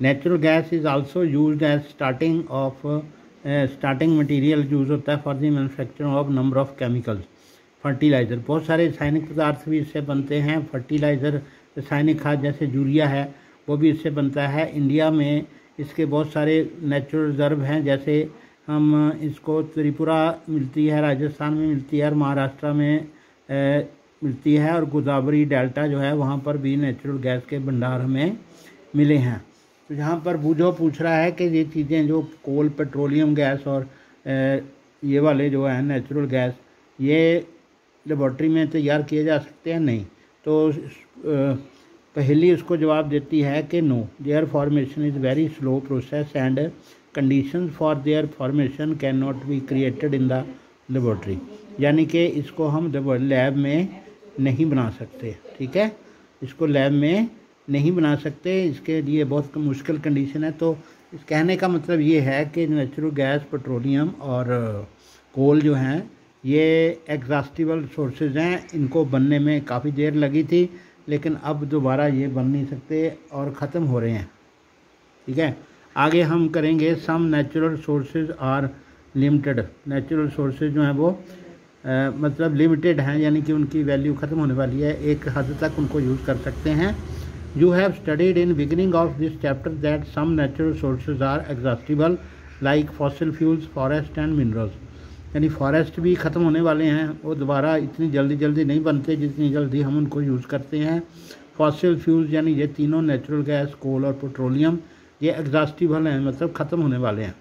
Natural gas is also used as starting material use होता है for the manufacturing of number of chemicals. Fertiliser, बहुत सारे रासायनिक पदार्थ भी इससे बनते हैं। फर्टिलाइज़र, रासायनिक खाद जैसे यूरिया है वो भी इससे बनता है। इंडिया में इसके बहुत सारे नेचुरल रिजर्व हैं, जैसे हम इसको त्रिपुरा मिलती है, राजस्थान में मिलती है और महाराष्ट्र में मिलती है, और गोदावरी डेल्टा जो है वहाँ पर भी नेचुरल गैस के भंडार हमें मिले हैं। तो यहाँ पर जो पूछ रहा है कि ये चीज़ें जो कोल, पेट्रोलियम गैस और ये वाले जो है नेचुरल गैस, ये लेबॉर्ट्री में तैयार किए जा सकते हैं? नहीं। तो पहली उसको जवाब देती है कि no, their formation is very slow process and conditions for their formation can not be created in the laboratory. यानी कि इसको हम लैब में नहीं बना सकते, ठीक है, इसको लैब में नहीं बना सकते, इसके लिए बहुत मुश्किल कंडीशन है। तो इस कहने का मतलब ये है कि नेचुरल गैस, पेट्रोलियम और कोल जो हैं ये एग्जॉस्टिबल सोर्सेज हैं, इनको बनने में काफ़ी देर लगी थी, लेकिन अब दोबारा ये बन नहीं सकते और ख़त्म हो रहे हैं, ठीक है। आगे हम करेंगे some natural sources are limited. Natural sources जो हैं वो मतलब लिमिटेड हैं, यानी कि उनकी वैल्यू ख़त्म होने वाली है, एक हद तक उनको यूज़ कर सकते हैं। You have studied in beginning of this chapter that some natural sources are exhaustible like fossil fuels, forest and minerals। यानी फॉरेस्ट भी ख़त्म होने वाले हैं, वो दोबारा इतनी जल्दी नहीं बनते जितनी जल्दी हम उनको यूज़ करते हैं। फॉसिल फ्यूल्स यानी ये तीनों नेचुरल गैस, कोल और पेट्रोलियम, ये एग्जॉस्टिबल हैं, मतलब ख़त्म होने वाले हैं।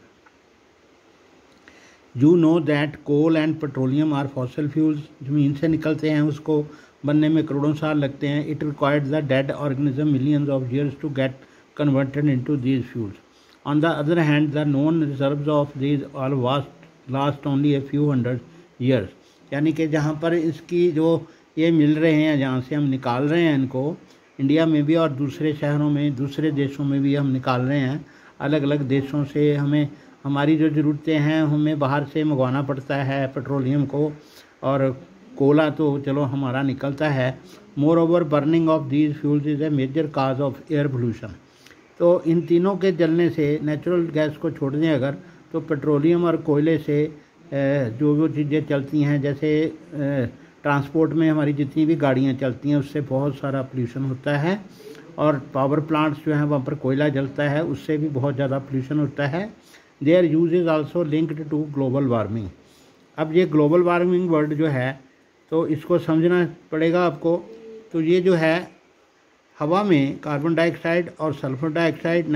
You know that coal and petroleum are fossil fuels, ज़मीन से निकलते हैं, उसको बनने में करोड़ों साल लगते हैं। It required the dead organism millions of years to get converted into these fuels. On the other hand, the known reserves of these all last only a few hundred years। यानी कि जहाँ पर इसकी जो ये मिल रहे हैं, जहाँ से हम निकाल रहे हैं इनको, इंडिया में भी और दूसरे शहरों में, दूसरे देशों में भी हम निकाल रहे हैं। अलग अलग देशों से हमें हमारी जो ज़रूरतें हैं हमें बाहर से मंगवाना पड़ता है पेट्रोलियम को, और कोला तो चलो हमारा निकलता है। Moreover burning of these fuels is a major cause of air pollution. तो इन तीनों के जलने से, नेचुरल गैस को छोड़ दें अगर, तो पेट्रोलियम और कोयले से जो जो चीज़ें चलती हैं, जैसे ट्रांसपोर्ट में हमारी जितनी भी गाड़ियाँ चलती हैं उससे बहुत सारा पोल्यूशन होता है, और पावर प्लांट्स जो हैं वहाँ पर कोयला जलता है, उससे भी बहुत ज़्यादा पोल्यूशन होता है। Their use is also linked to global warming. अब ये ग्लोबल वार्मिंग वर्ड जो है तो इसको समझना पड़ेगा आपको। तो ये जो है हवा में कार्बन डाइऑक्साइड और सल्फर डाइऑक्साइड,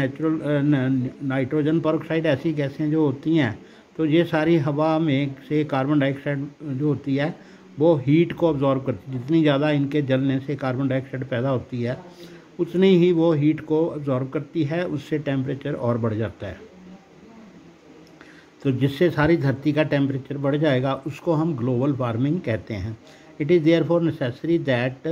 नाइट्रोजन पेरोक्साइड ऐसी गैसें जो होती हैं, तो ये सारी हवा में से कार्बन डाइऑक्साइड जो होती है वो हीट को अब्जॉर्ब करती है। जितनी ज़्यादा इनके जलने से कार्बन डाइऑक्साइड पैदा होती है उतनी ही वो हीट को अब्जॉर्ब करती है, उससे टेम्परेचर और बढ़ जाता है। तो जिससे सारी धरती का टेम्परेचर बढ़ जाएगा उसको हम ग्लोबल वार्मिंग कहते हैं। It is therefore necessary that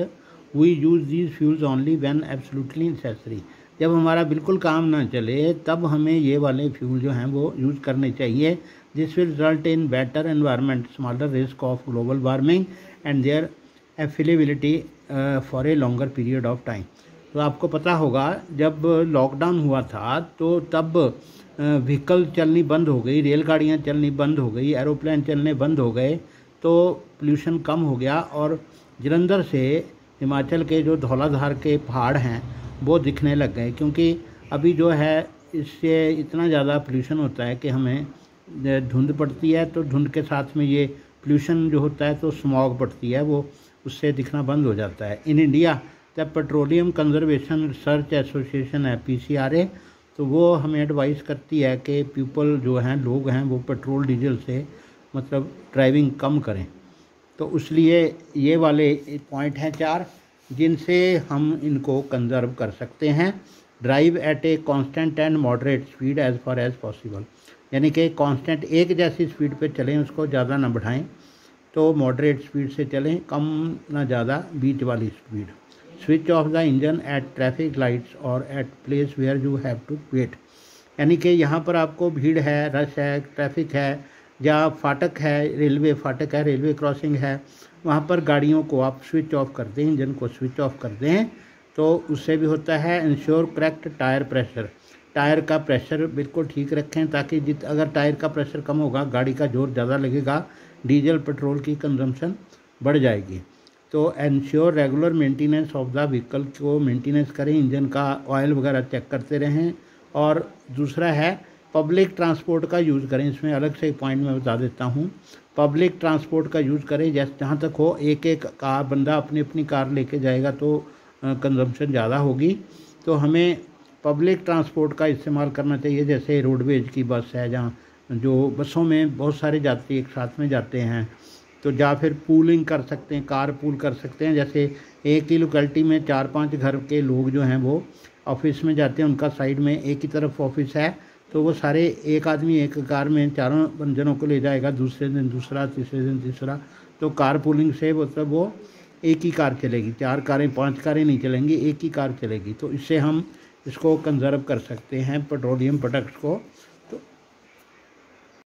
we use these fuels only when absolutely necessary. जब हमारा बिल्कुल काम ना चले तब हमें ये वाले फ्यूल जो हैं वो यूज़ करने चाहिए। This will result in better environment, smaller risk of global warming and their availability for a longer period of time. तो आपको पता होगा जब लॉकडाउन हुआ था तो तब व्हीकल चलनी बंद हो गई, रेलगाड़ियाँ चलनी बंद हो गई, एरोप्लेन चलने बंद हो गए, तो पोल्यूशन कम हो गया और जलंधर से हिमाचल के जो धौलाधार के पहाड़ हैं वो दिखने लग गए। क्योंकि अभी जो है इससे इतना ज़्यादा पोल्यूशन होता है कि हमें धुंध पड़ती है, तो धुंध के साथ में ये पोल्यूशन जो होता है तो स्मॉग पड़ती है, वो उससे दिखना बंद हो जाता है। In India the petroleum conservation research association है, PCRA, तो वो हमें एडवाइस करती है कि पीपल जो हैं, लोग हैं, वो पेट्रोल डीजल से मतलब ड्राइविंग कम करें। तो इसलिए ये वाले पॉइंट हैं 4 जिनसे हम इनको कंजर्व कर सकते हैं। Drive eight a constant and moderate speed as far as possible, यानी कि कांस्टेंट एक जैसी स्पीड पे चलें, उसको ज़्यादा ना बढ़ाएं, तो मॉडरेट स्पीड से चलें, कम ना ज़्यादा, बीच वाली speed. Switch off the engine at traffic lights और at place where you have to wait, यानी कि यहाँ पर आपको भीड़ है, रश है, ट्रैफिक है, या फाटक है, रेलवे फाटक है, रेलवे क्रॉसिंग है, वहाँ पर गाड़ियों को आप स्विच ऑफ कर दें, इंजन को स्विच ऑफ कर दें, तो उससे भी होता है। Ensure correct tyre pressure, tyre का प्रेशर बिल्कुल ठीक रखें, ताकि अगर टायर का प्रेशर कम होगा गाड़ी का जोर ज़्यादा लगेगा, डीजल पेट्रोल की कंजम्पशन बढ़ जाएगी। तो ensure regular maintenance of the vehicle को मेंटेनेंस करें, इंजन का ऑयल वगैरह चेक करते रहें। और दूसरा है पब्लिक ट्रांसपोर्ट का यूज़ करें। इसमें अलग से एक पॉइंट मैं बता देता हूँ। पब्लिक ट्रांसपोर्ट का यूज़ करें, जैसे जहाँ तक हो एक एक कार बंदा अपनी अपनी कार लेके जाएगा तो कंजम्पशन ज़्यादा होगी। तो हमें पब्लिक ट्रांसपोर्ट का इस्तेमाल करना चाहिए, जैसे रोडवेज की बस है, जहाँ जो बसों में बहुत सारे यात्री एक साथ में जाते हैं, तो या फिर पूलिंग कर सकते हैं, कार पूल कर सकते हैं। जैसे एक ही लोकेलिटी में 4-5 घर के लोग जो हैं वो ऑफिस में जाते हैं, उनका साइड में एक ही तरफ ऑफिस है, तो वो सारे एक आदमी एक कार में चारों जनों को ले जाएगा, दूसरे दिन दूसरा, तीसरे दिन तीसरा। तो कार पूलिंग से मतलब वो एक ही कार चलेगी, 4 कारें 5 कारें नहीं चलेंगी, एक ही कार चलेगी। तो इससे हम इसको कंजर्व कर सकते हैं पेट्रोलियम प्रोडक्ट्स को।